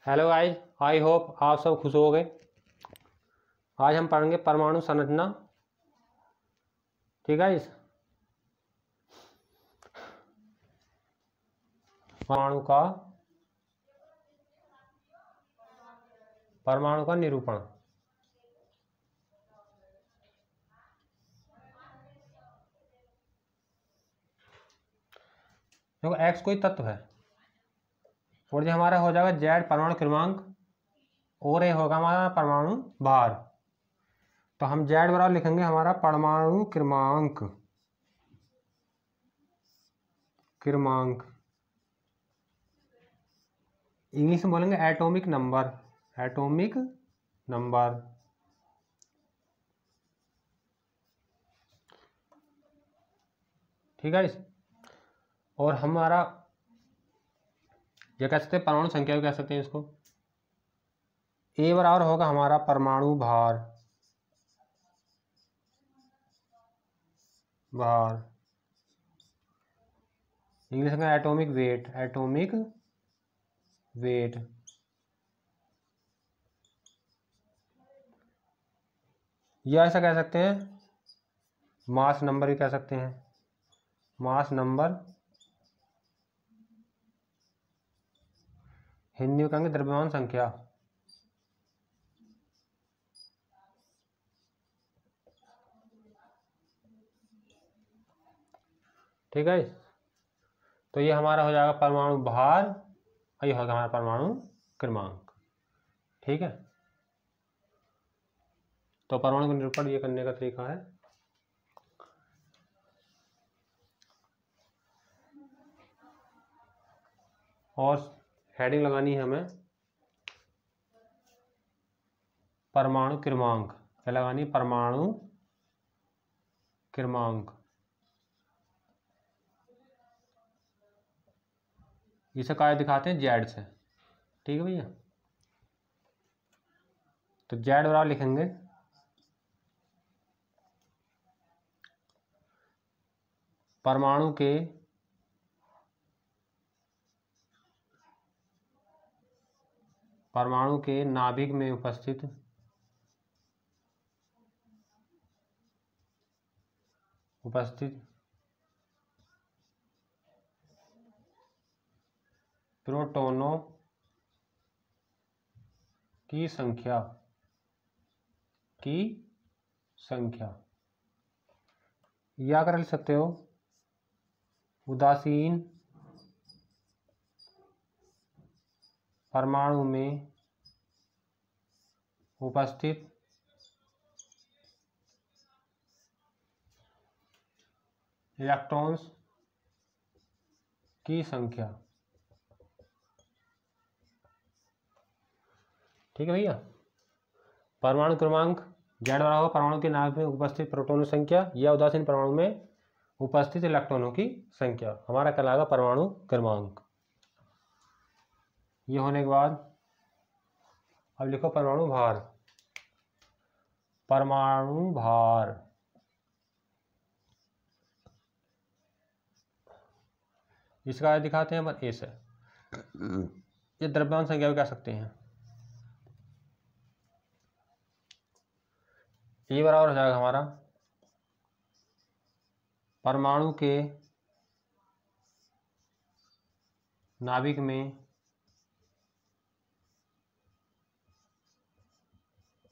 Hello guys, I hope आप सब खुश हो गए। आज हम पढ़ेंगे परमाणु संरचना। ठीक है गाइस, परमाणु का निरूपण। देखो एक्स कोई तत्व है और जो हमारा हो जाएगा जेड परमाणु क्रमांक और ये होगा हमारा परमाणु भार। तो हम जेड बराबर लिखेंगे हमारा परमाणु क्रमांक इंग्लिश में बोलेंगे एटॉमिक नंबर। ठीक है इस और हमारा ये कह सकते हैं परमाणु संख्या भी कह सकते हैं इसको। ए बराबर होगा हमारा परमाणु भार इंग्लिश में एटॉमिक वेट। या ऐसा कह सकते हैं मास नंबर भी कह सकते हैं। मास नंबर हिंदी में कहेंगे द्रव्यमान संख्या। ठीक है, तो ये हमारा हो जाएगा परमाणु भार और ये होगा हमारा परमाणु क्रमांक। ठीक है, तो परमाणु का निरूपण ये करने का तरीका है। और हेडिंग लगानी है हमें परमाणु क्रमांक। क्या लगानी है? परमाणु क्रमांक। इसे काय दिखाते हैं जेड से। ठीक है भैया, तो जेड बराबर लिखेंगे परमाणु के नाभिक में उपस्थित प्रोटॉनों की संख्या या कर लिख सकते हो उदासीन परमाणु में उपस्थित इलेक्ट्रॉन्स की संख्या। ठीक है भैया, परमाणु क्रमांक जेड बराबर होगा परमाणु के नाभिक में उपस्थित प्रोटॉनों की संख्या या उदासीन परमाणु में उपस्थित इलेक्ट्रॉनों की संख्या। हमारा कहलाएगा परमाणु क्रमांक। ये होने के बाद अब लिखो परमाणु भार। इसका दिखाते हैं अपन ए से। ये द्रव्यमान संख्या भी कह सकते हैं। ए बराबर हो जाएगा हमारा परमाणु के नाभिक में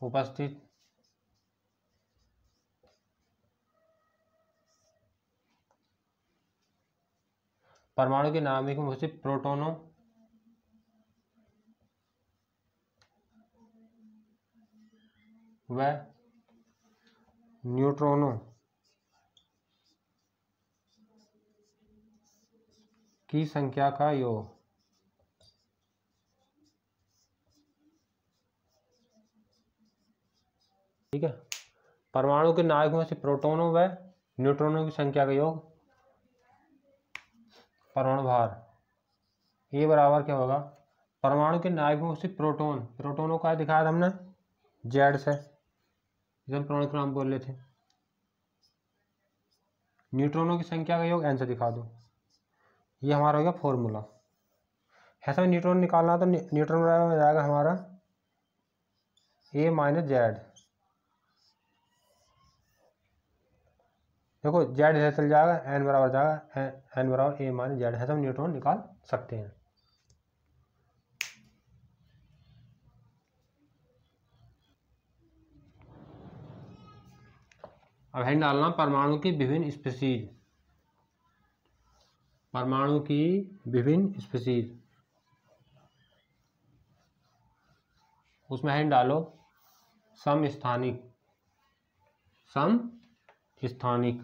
उपस्थित प्रोटॉनों व न्यूट्रॉनों की संख्या का योग। ठीक है, परमाणु के नाभिक में से प्रोटॉनों व न्यूट्रॉनों की संख्या का योग परमाणु भार। ये बराबर क्या होगा परमाणु के नाभिक में से प्रोटोनों का दिखाया था हमने जेड से, जिसे हम परमाणु क्रमांक बोल रहे थे। न्यूट्रॉनों की संख्या का योग एन से दिखा दो। ये हमारा हो गया फॉर्मूला। ऐसा में न्यूट्रॉन निकालना तो न्यूट्रॉन बराबर हो जाएगा हमारा ए माइनस जेड। देखो जेड इधर चल जाएगा, एन बराबर जाएगा, एन बराबर ए माइनस जेड। ऐसा हम न्यूट्रॉन निकाल सकते हैं। अब है डालना परमाणु की विभिन्न स्पीशीज, परमाणु की विभिन्न स्पीशीज। उसमें है डालो समस्थानिक, समस्थानिक।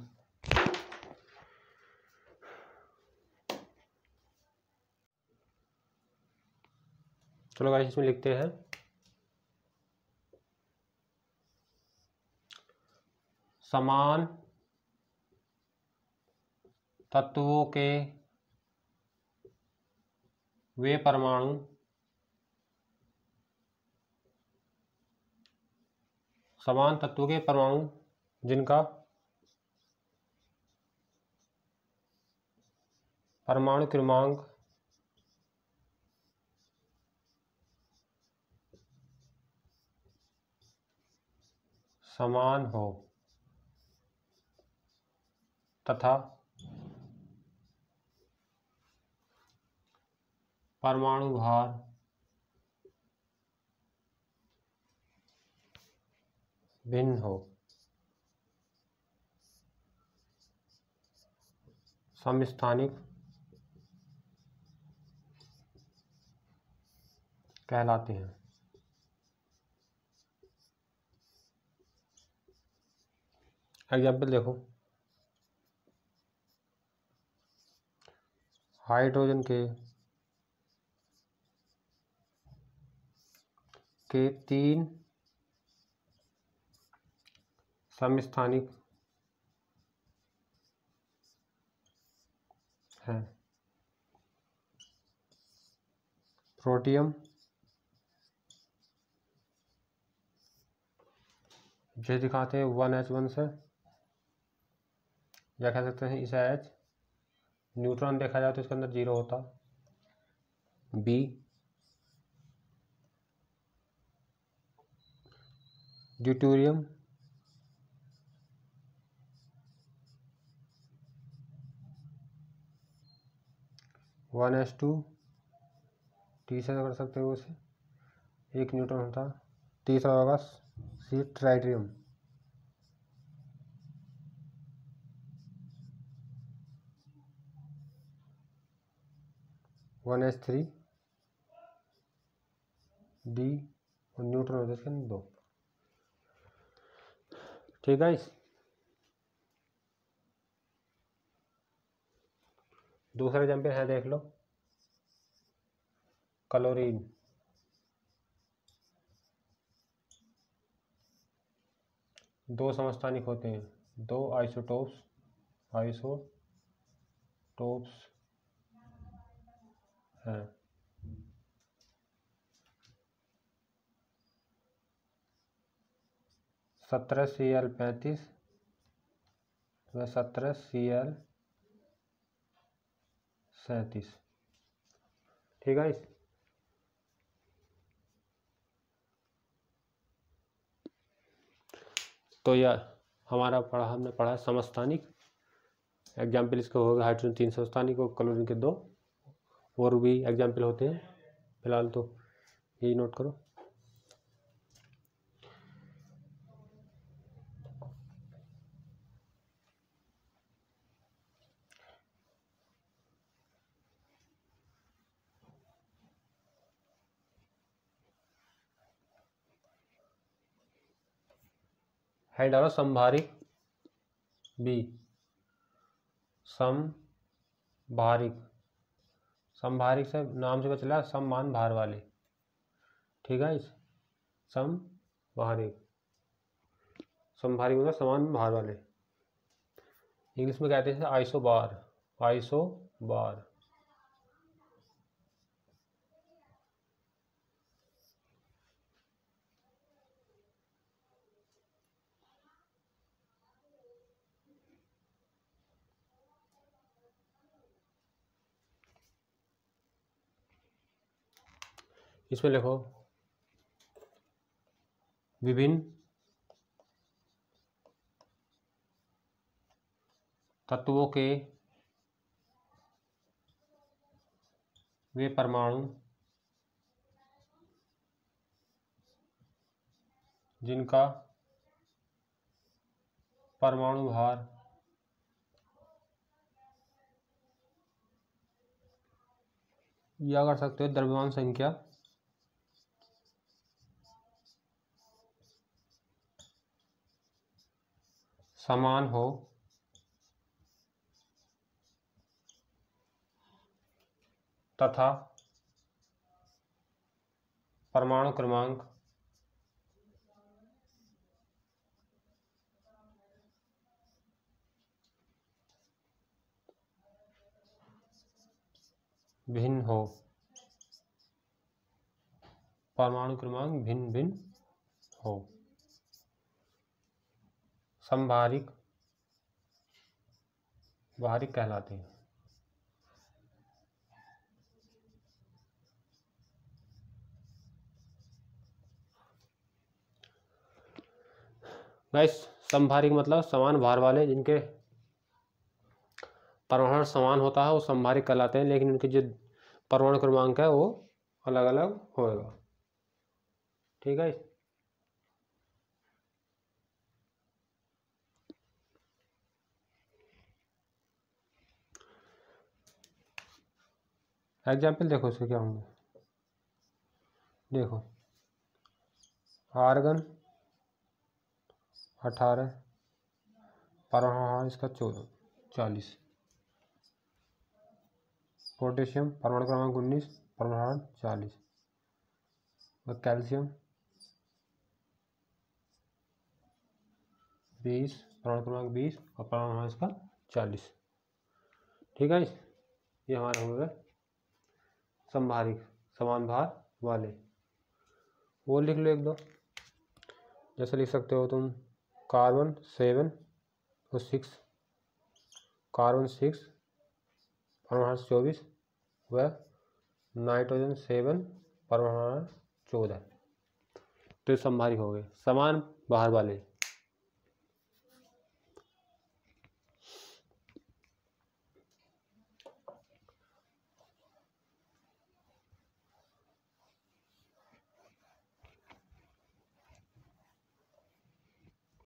चलो गाइस इसमें लिखते हैं समान तत्वों के वे परमाणु समान तत्वों के परमाणु जिनका परमाणु क्रमांक समान हो तथा परमाणु भार भिन्न हो, समस्थानिक कहलाते हैं। एग्जाम्पल देखो, हाइड्रोजन के 3 समस्थानिक हैं। प्रोटियम जो दिखाते हैं 1H1 से, या कह सकते हैं इसे H। न्यूट्रॉन देखा जाए तो इसके अंदर 0 होता। बी ड्यूटेरियम 1H2 टी से कर सकते हो उसे, 1 न्यूट्रॉन होता। तीसरा होगा सी ट्राइटियम 1H3 डी, और न्यूट्रॉन होता है इसके अंदर 2। ठीक है। दूसरा एग्जाम्पल है, देख लो क्लोरीन। दो समस्थानिक होते हैं, 2 आइसोटोप्स हैं। 17Cl35 व 17Cl37। ठीक है। तो यह हमने पढ़ा समस्थानिक। एग्जाम्पल इसका होगा हाइड्रोजन 3 समस्थानिक और क्लोरीन के 2, और भी एग्जाम्पल होते हैं। फिलहाल तो यही नोट करो। है डालो समभारिक बी, समभारिक से नाम से पता चला समान भार वाले। ठीक है। समभारिक मतलब समान भार वाले। इंग्लिश में कहते हैं आइसोबार। इसमें लिखो विभिन्न तत्वों के वे परमाणु जिनका परमाणु भार या कर सकते हो द्रव्यमान संख्या समान हो तथा परमाणु क्रमांक भिन्न हो, परमाणु क्रमांक भिन्न भिन्न हो, समभारिक भारिक कहलाते हैं। गाइस समभारिक मतलब समान भार वाले, जिनके परमाणु समान होता है वो समभारिक कहलाते हैं, लेकिन उनके जो परमाणु क्रमांक है वो अलग अलग होएगा। ठीक है। एग्जाम्पल देखो इसके क्या होंगे। देखो आर्गन 18, परमाणु इसका 40, पोटेशियम परमाणु क्रमांक 19, परमाणु 40, और कैल्शियम 20, परमाणु क्रमांक 20 और परमाणु इसका 40। ठीक है। ये हमारे हो गए समभारिक समान भार वाले। वो लिख लो एक दो, जैसे लिख सकते हो तुम कार्बन 7 और 6, कार्बन 6 परमाणु 24 व नाइट्रोजन 7 परमाणु 14। तो समभारिक हो गए समान भार वाले।